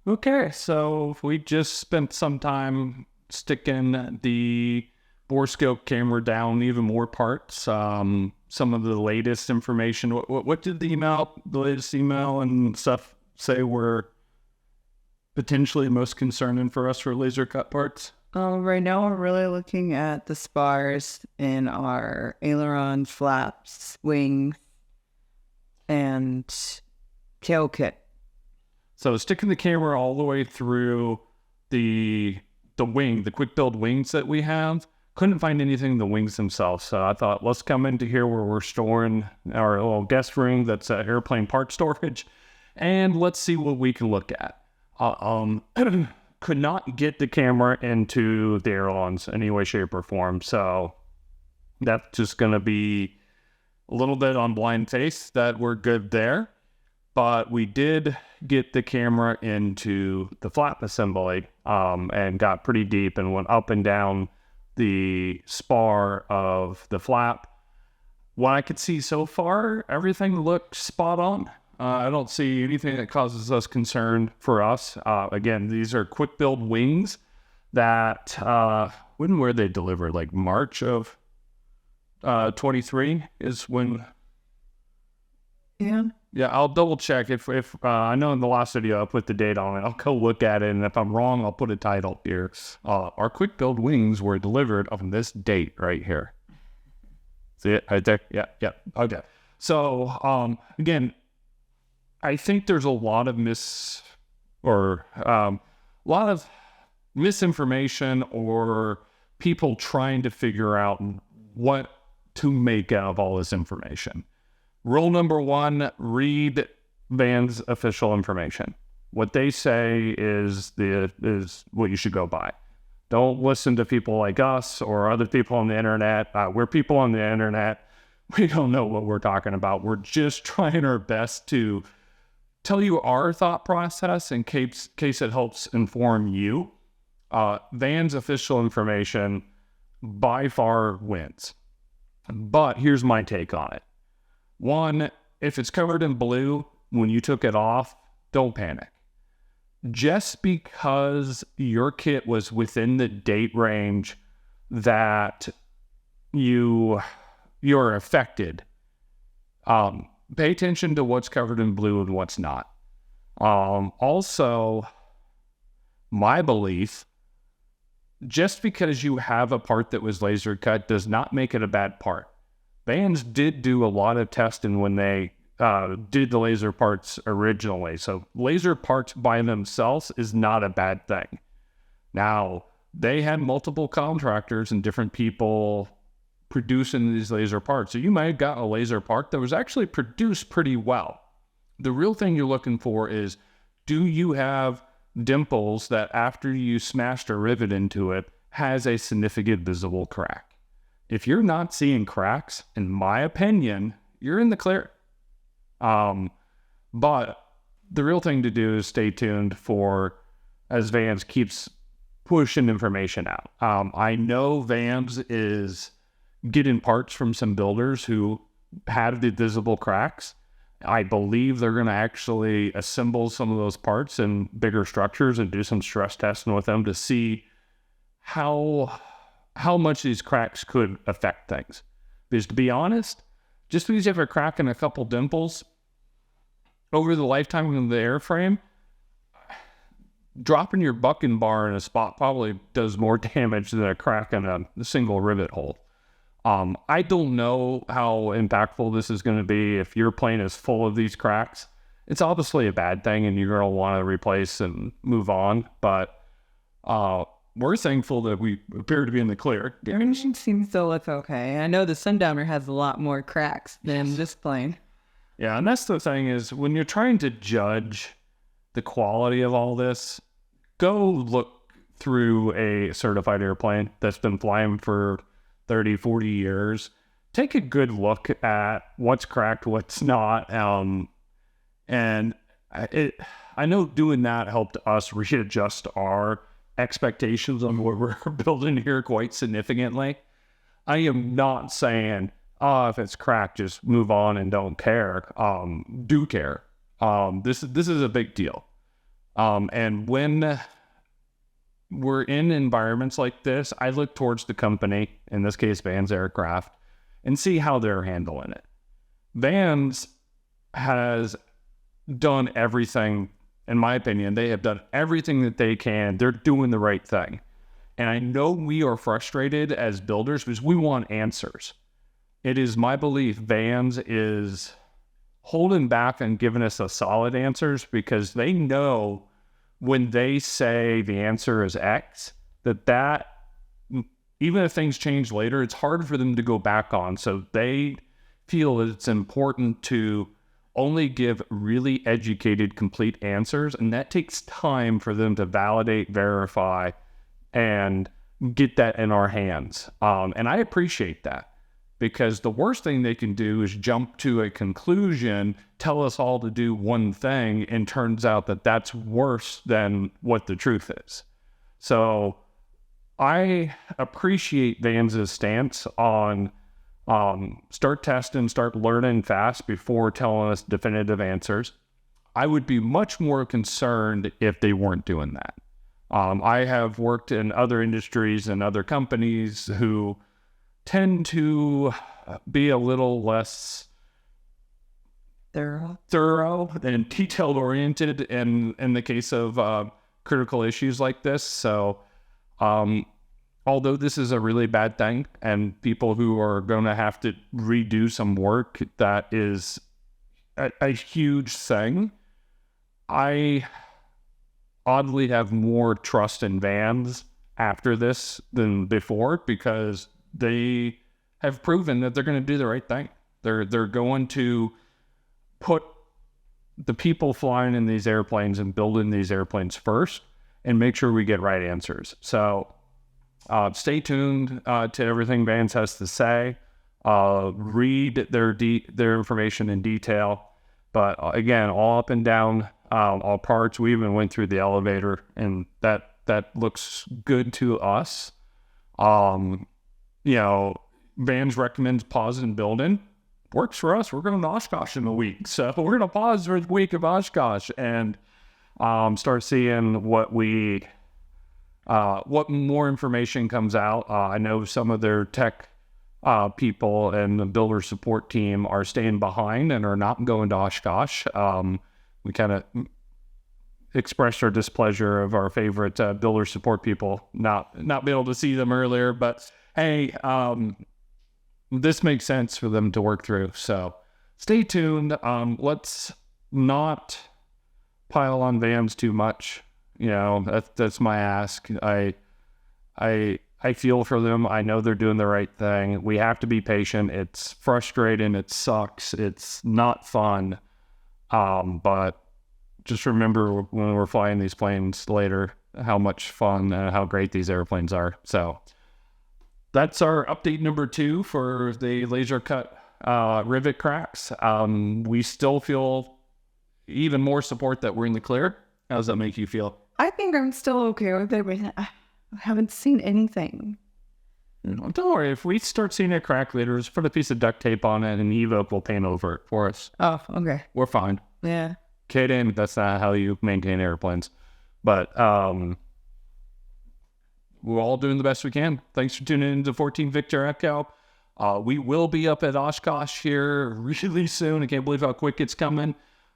Okay, so we just spent some time sticking the borescope camera down even more parts. Some of the latest information. What did the latest email and stuff say were potentially most concerning for us for laser cut parts? Right now, we're really looking at the spars in our aileron, flaps, wings, and tail kit. So sticking the camera all the way through the wing, the quick build wings that we have, couldn't find anything in the wings themselves. So I thought, let's come into here where we're storing our little guest room that's airplane part storage, and let's see what we can look at. Could not get the camera into the ailerons any way, shape, or form. So that's just going to be a little bit on blind faith that we're good there. But we did get the camera into the flap assembly and got pretty deep and went up and down the spar of the flap. What I could see so far, everything looked spot on. I don't see anything that causes us concern for us. Again, these are quick build wings that, when were they delivered? Like March of 23 is when... Yeah, I'll double check if I know in the last video I put the date on it. I'll go look at it, and if I'm wrong, I'll put a title here. Our quick build wings were delivered on this date right here. See it right there? Yeah. Okay. So again, I think there's a lot of misinformation or people trying to figure out what to make out of all this information. Rule number one, read Van's official information. What they say is what you should go by. Don't listen to people like us or other people on the internet. We're people on the internet. We don't know what we're talking about. We're just trying our best to tell you our thought process in case it helps inform you. Van's official information by far wins. But here's my take on it. One, if it's covered in blue when you took it off, don't panic. Just because your kit was within the date range that you're affected, pay attention to what's covered in blue and what's not. Also, my belief, just because you have a part that was laser cut does not make it a bad part. Vans did do a lot of testing when they did the laser parts originally. So laser parts by themselves is not a bad thing. Now, they had multiple contractors and different people producing these laser parts. So you might have got a laser part that was actually produced pretty well. The real thing you're looking for is, do you have dimples that after you smashed a rivet into it has a significant visible crack? If you're not seeing cracks, in my opinion, you're in the clear. But the real thing to do is stay tuned for as Vans keeps pushing information out. I know Vans is getting parts from some builders who had the visible cracks. I believe they're going to actually assemble some of those parts in bigger structures and do some stress testing with them to see how much these cracks could affect things. Because to be honest, just because you have a crack and a couple dimples, over the lifetime of the airframe, dropping your bucking bar in a spot probably does more damage than a crack in a single rivet hole. I don't know how impactful this is going to be if your plane is full of these cracks. It's obviously a bad thing and you're going to want to replace and move on, but we're thankful that we appear to be in the clear. Everything seems to look okay. I know the Sundowner has a lot more cracks than this plane. Yeah, and that's the thing is, when you're trying to judge the quality of all this, go look through a certified airplane that's been flying for 30, 40 years. Take a good look at what's cracked, what's not. And I know doing that helped us readjust our expectations on what we're building here quite significantly. I am not saying, if it's cracked, just move on and don't care. Do care. This is a big deal. And when we're in environments like this, I look towards the company, in this case, Vans Aircraft, and see how they're handling it. Vans has done everything, in my opinion, they have done everything that they can. They're doing the right thing. And I know we are frustrated as builders because we want answers. It is my belief Vans is holding back and giving us a solid answers because they know when they say the answer is X, that even if things change later, it's hard for them to go back on. So they feel that it's important to only give really educated, complete answers. And that takes time for them to validate, verify, and get that in our hands. And I appreciate that because the worst thing they can do is jump to a conclusion, tell us all to do one thing, and turns out that that's worse than what the truth is. So I appreciate Vans' stance on start testing, start learning fast before telling us definitive answers. I would be much more concerned if they weren't doing that. I have worked in other industries and other companies who tend to be a little less thorough and detailed oriented in the case of critical issues like this. So although this is a really bad thing and people who are going to have to redo some work, that is a huge thing. I oddly have more trust in Vans after this than before because they have proven that they're going to do the right thing. They're going to put the people flying in these airplanes and building these airplanes first and make sure we get right answers. So stay tuned to everything Vans has to say. Read their information in detail. But again, all up and down, all parts. We even went through the elevator, and that looks good to us. Vans recommends pausing building. Works for us. We're going to Oshkosh in a week. So we're going to pause for the week of Oshkosh and start seeing what more information comes out. I know some of their tech people and the builder support team are staying behind and are not going to Oshkosh. We kind of expressed our displeasure of our favorite builder support people not be able to see them earlier, but hey, this makes sense for them to work through. So stay tuned. Let's not pile on Vans too much. That's my ask. I feel for them. I know they're doing the right thing. We have to be patient. It's frustrating. It sucks. It's not fun. But just remember when we're flying these planes later, how much fun and how great these airplanes are. So that's our update number 2 for the laser cut rivet cracks. We still feel even more support that we're in the clear. How does that make you feel? I think I'm still okay with it. I haven't seen anything. Don't worry. If we start seeing a crack later, just put a piece of duct tape on it and Evoke will paint over it for us. Oh, okay. We're fine. Yeah. Kidding. That's not how you maintain airplanes. But we're all doing the best we can. Thanks for tuning in to 14 Victor Echo. We will be up at Oshkosh here really soon. I can't believe how quick it's coming.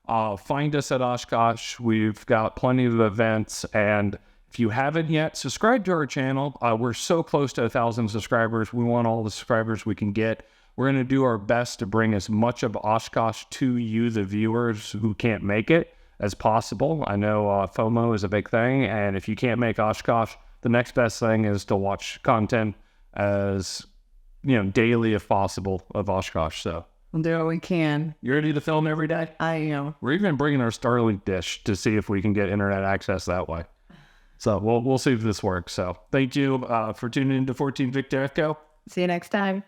Find us at Oshkosh. We've got plenty of events, and if you haven't yet, subscribe to our channel. We're so close to 1,000 subscribers. We want all the subscribers we can get. We're going to do our best to bring as much of Oshkosh to you, the viewers who can't make it, as possible. I know FOMO is a big thing, and if you can't make Oshkosh, the next best thing is to watch content as daily if possible of Oshkosh. So We'll do what we can. you ready to film every day? I am. We're even bringing our Starlink dish to see if we can get internet access that way. So we'll see if this works. So thank you for tuning in to 14 Victor Echo. See you next time.